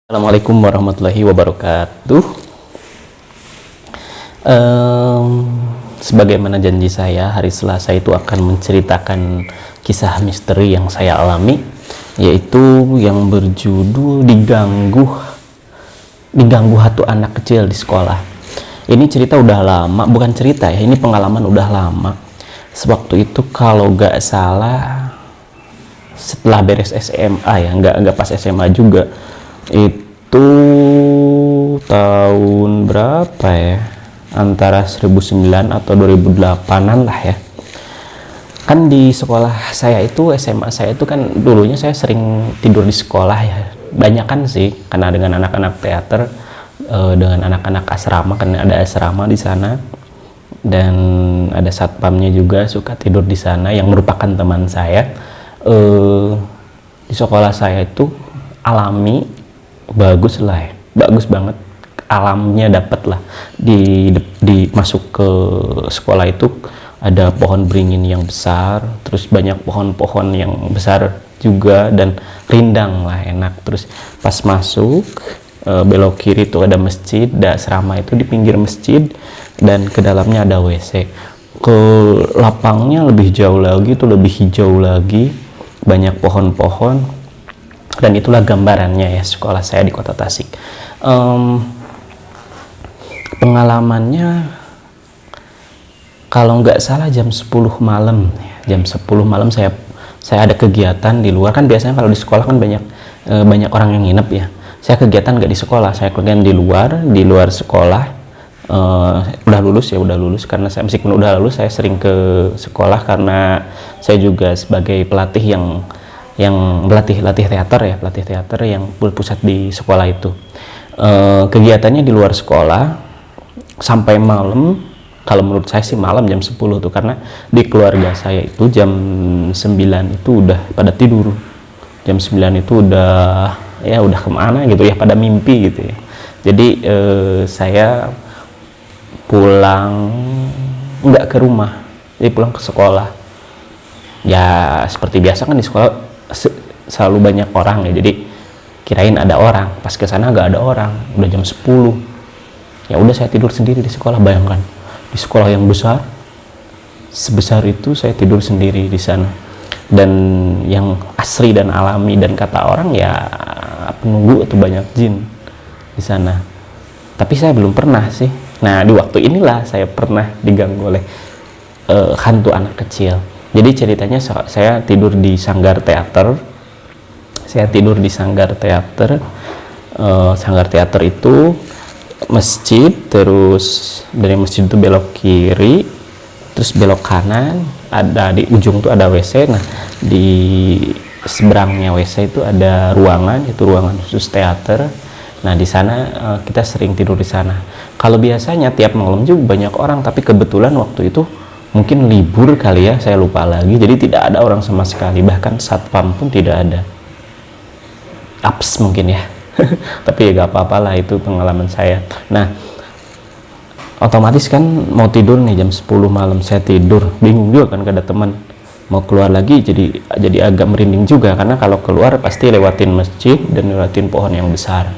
Assalamualaikum warahmatullahi wabarakatuh. Sebagaimana janji saya, hari Selasa itu akan menceritakan kisah misteri yang saya alami, yaitu yang berjudul diganggu hantu anak kecil di sekolah. Ini cerita udah lama, bukan cerita ya, ini pengalaman udah lama. Sewaktu itu kalau nggak salah setelah beres SMA ya, nggak pas SMA juga. Itu tahun berapa ya, antara 1009 atau 2008an lah ya. Kan di sekolah saya itu, SMA saya itu kan dulunya saya sering tidur di sekolah ya, banyak kan sih, karena dengan anak-anak teater, dengan anak-anak asrama, kan ada asrama di sana dan ada satpamnya juga suka tidur di sana yang merupakan teman saya. Di sekolah saya itu alami, bagus lah ya, bagus banget, alamnya dapet lah. Di masuk ke sekolah itu ada pohon beringin yang besar, terus banyak pohon-pohon yang besar juga dan rindang lah, enak. Terus pas masuk belok kiri itu ada masjid, ada asrama itu di pinggir masjid dan ke dalamnya ada WC. Ke lapangnya lebih jauh lagi, itu lebih hijau lagi, banyak pohon-pohon. Dan itulah gambarannya ya sekolah saya di Kota Tasik. Pengalamannya kalau nggak salah jam 10 malam, jam 10 malam saya ada kegiatan di luar. Kan biasanya kalau di sekolah kan banyak orang yang nginep ya. Saya kegiatan nggak di sekolah, saya kegiatan di luar sekolah. Udah lulus karena saya, meskipun udah lulus, saya sering ke sekolah karena saya juga sebagai pelatih yang pelatih teater yang berpusat di sekolah itu. Kegiatannya di luar sekolah sampai malam. Kalau menurut saya sih malam jam 10 tuh, karena di keluarga saya itu jam 9 itu udah pada tidur, jam 9 itu udah kemana gitu ya, pada mimpi gitu ya. Jadi saya pulang nggak ke rumah, jadi pulang ke sekolah ya. Seperti biasa kan di sekolah selalu banyak orang ya, jadi kirain ada orang, pas ke sana nggak ada orang, udah jam 10. Ya udah saya tidur sendiri di sekolah. Bayangkan di sekolah yang besar sebesar itu saya tidur sendiri di sana, dan yang asri dan alami, dan kata orang ya penunggu atau banyak jin di sana, tapi saya belum pernah sih. Nah, di waktu inilah saya pernah diganggu oleh hantu anak kecil. Jadi ceritanya saya tidur di sanggar teater. Sanggar teater itu masjid, terus dari masjid itu belok kiri, terus belok kanan, ada di ujung tuh ada WC. Nah, di seberangnya WC itu ada ruangan, itu ruangan khusus teater. Nah, di sana kita sering tidur di sana. Kalau biasanya tiap malam juga banyak orang, tapi kebetulan waktu itu mungkin libur kali ya, saya lupa lagi, jadi tidak ada orang sama sekali, bahkan satpam pun tidak ada. Apes mungkin ya. Tapi ya gak apa-apa lah, itu pengalaman saya. Nah, otomatis kan mau tidur nih jam 10 malam, saya tidur bingung juga kan, gak ada teman. Mau keluar lagi jadi agak merinding juga, karena kalau keluar pasti lewatin masjid dan lewatin pohon yang besar.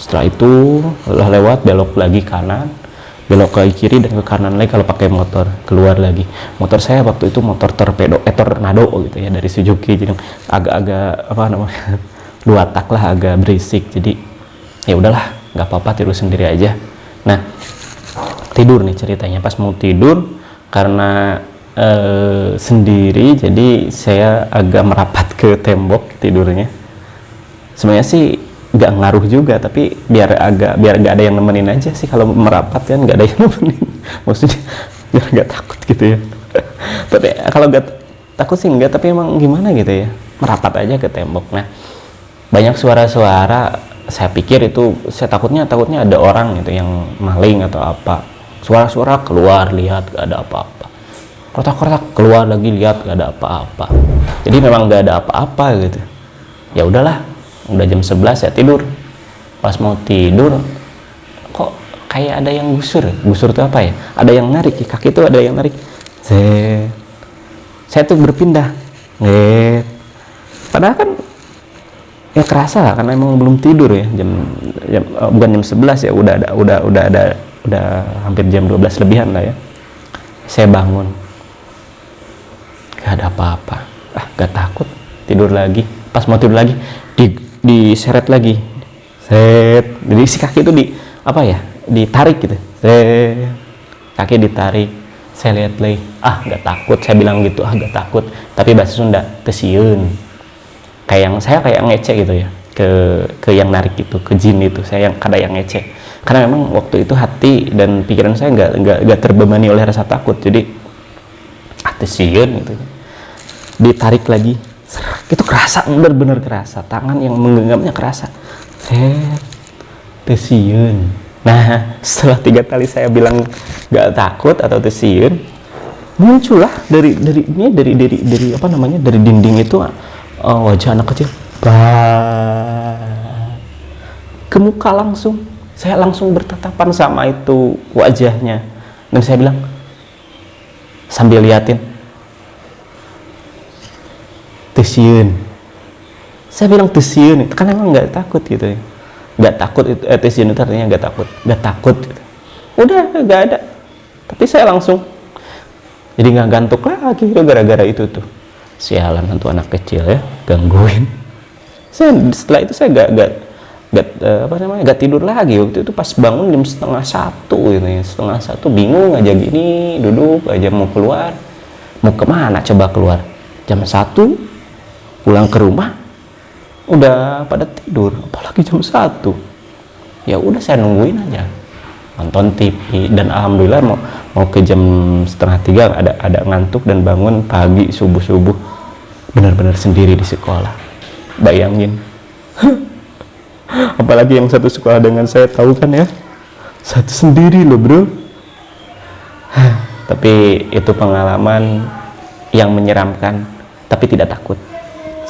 Setelah itu lewat belok lagi kanan, belok ke kiri dan ke kanan lagi kalau pakai motor. Keluar lagi, motor saya waktu itu motor tornado gitu ya, dari Suzuki, jadi agak-agak apa namanya, 2 tak lah, agak berisik. Jadi ya udahlah, nggak apa-apa, tidur sendiri aja. Nah, tidur nih ceritanya. Pas mau tidur, karena sendiri, jadi saya agak merapat ke tembok tidurnya. Sebenarnya sih nggak ngaruh juga, tapi biar nggak ada yang nemenin aja sih. Kalau merapat kan nggak ada yang nemenin, maksudnya biar nggak takut gitu ya. Tapi kalau nggak takut sih nggak, tapi emang gimana gitu ya, merapat aja ke tembok. Nah, banyak suara-suara, saya pikir itu, saya takutnya ada orang gitu yang maling atau apa. Suara-suara keluar, lihat gak ada apa-apa, kotak-kotak keluar lagi, lihat gak ada apa-apa. Jadi memang gak ada apa-apa gitu. Ya udahlah, udah jam 11 saya tidur. Pas mau tidur, kok kayak ada yang gusur itu apa ya, ada yang narik di kaki tuh, ada yang narik. Saya tuh berpindah, padahal kan Ya kerasa lah, karena emang belum tidur ya, bukan jam 11 ya, udah hampir jam 12 lebihan lah ya. Saya bangun, gak ada apa-apa, gak takut, tidur lagi. Pas mau tidur lagi, diseret lagi, jadi si kaki itu ditarik gitu, kaki ditarik. Saya lihat lagi, gak takut, saya bilang gitu, gak takut, tapi bahasa Sunda tesieun, kayak ngecek gitu ya, ke yang narik itu, ke jin itu, saya yang ngecek, karena memang waktu itu hati dan pikiran saya nggak terbebani oleh rasa takut, jadi tesieun gitu, ditarik lagi, itu kerasa, bener-bener kerasa, tangan yang menggenggamnya kerasa, tesieun. Nah, setelah 3 kali saya bilang nggak takut atau tesieun, muncullah dari dinding itu wajah anak kecil ke muka langsung. Saya langsung bertatapan sama itu wajahnya, dan saya bilang sambil liatin, tesieun. Saya bilang tesieun, itu kan emang nggak takut gitu ya, nggak takut itu, tesieun itu artinya nggak takut gitu. Udah nggak ada, tapi saya langsung jadi nggak gantuk lagi gara-gara itu tuh. Sialan, hantu anak kecil ya, gangguin. Setelah itu saya nggak tidur lagi. Waktu itu pas bangun jam 12:30 gitu ya, 12:30 bingung aja gini, duduk aja mau keluar, mau kemana coba keluar. Jam 1 pulang ke rumah udah pada tidur, apalagi jam 1. Ya udah saya nungguin aja, nonton TV, dan alhamdulillah mau ke jam 2:30 ada ngantuk dan bangun pagi subuh benar-benar sendiri di sekolah. Bayangin. Apalagi yang satu sekolah dengan saya, tahu kan ya, satu sendiri loh bro. Tapi itu pengalaman yang menyeramkan, tapi tidak takut.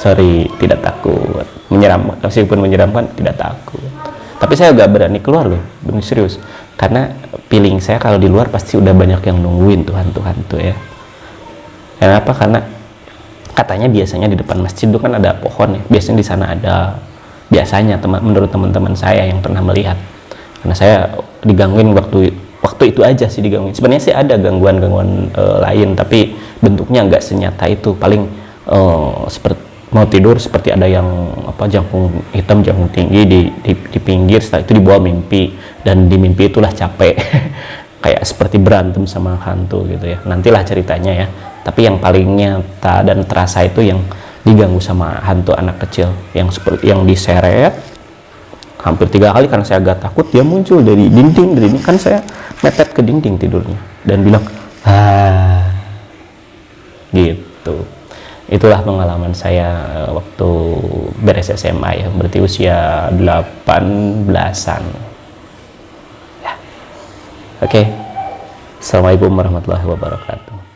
Tidak takut. Menyeramkan, meskipun menyeramkan tidak takut. Tapi saya gak berani keluar loh, bener serius. Karena feeling saya kalau di luar pasti udah banyak yang nungguin tuh hantu-hantu ya. Kenapa? Karena katanya biasanya di depan masjid itu kan ada pohon ya. Biasanya di sana ada. Biasanya menurut teman-teman saya yang pernah melihat. Karena saya digangguin waktu itu aja sih digangguin. Sebenarnya sih ada gangguan-gangguan lain, tapi bentuknya nggak senyata itu. Paling seperti mau tidur seperti ada yang jangkung hitam, jangkung tinggi di pinggir. Setelah itu dibawa mimpi, dan di mimpi itulah capek kayak seperti berantem sama hantu gitu ya. Nantilah ceritanya ya. Tapi yang paling nyata dan terasa itu yang diganggu sama hantu anak kecil, yang seperti yang diseret hampir 3 kali. Karena saya agak takut, dia muncul dari dinding, kan saya mepet ke dinding tidurnya, dan bilang gitu. Itulah pengalaman saya waktu beres SMA ya, berarti usia 18-an ya. Oke. Assalamualaikum warahmatullahi wabarakatuh.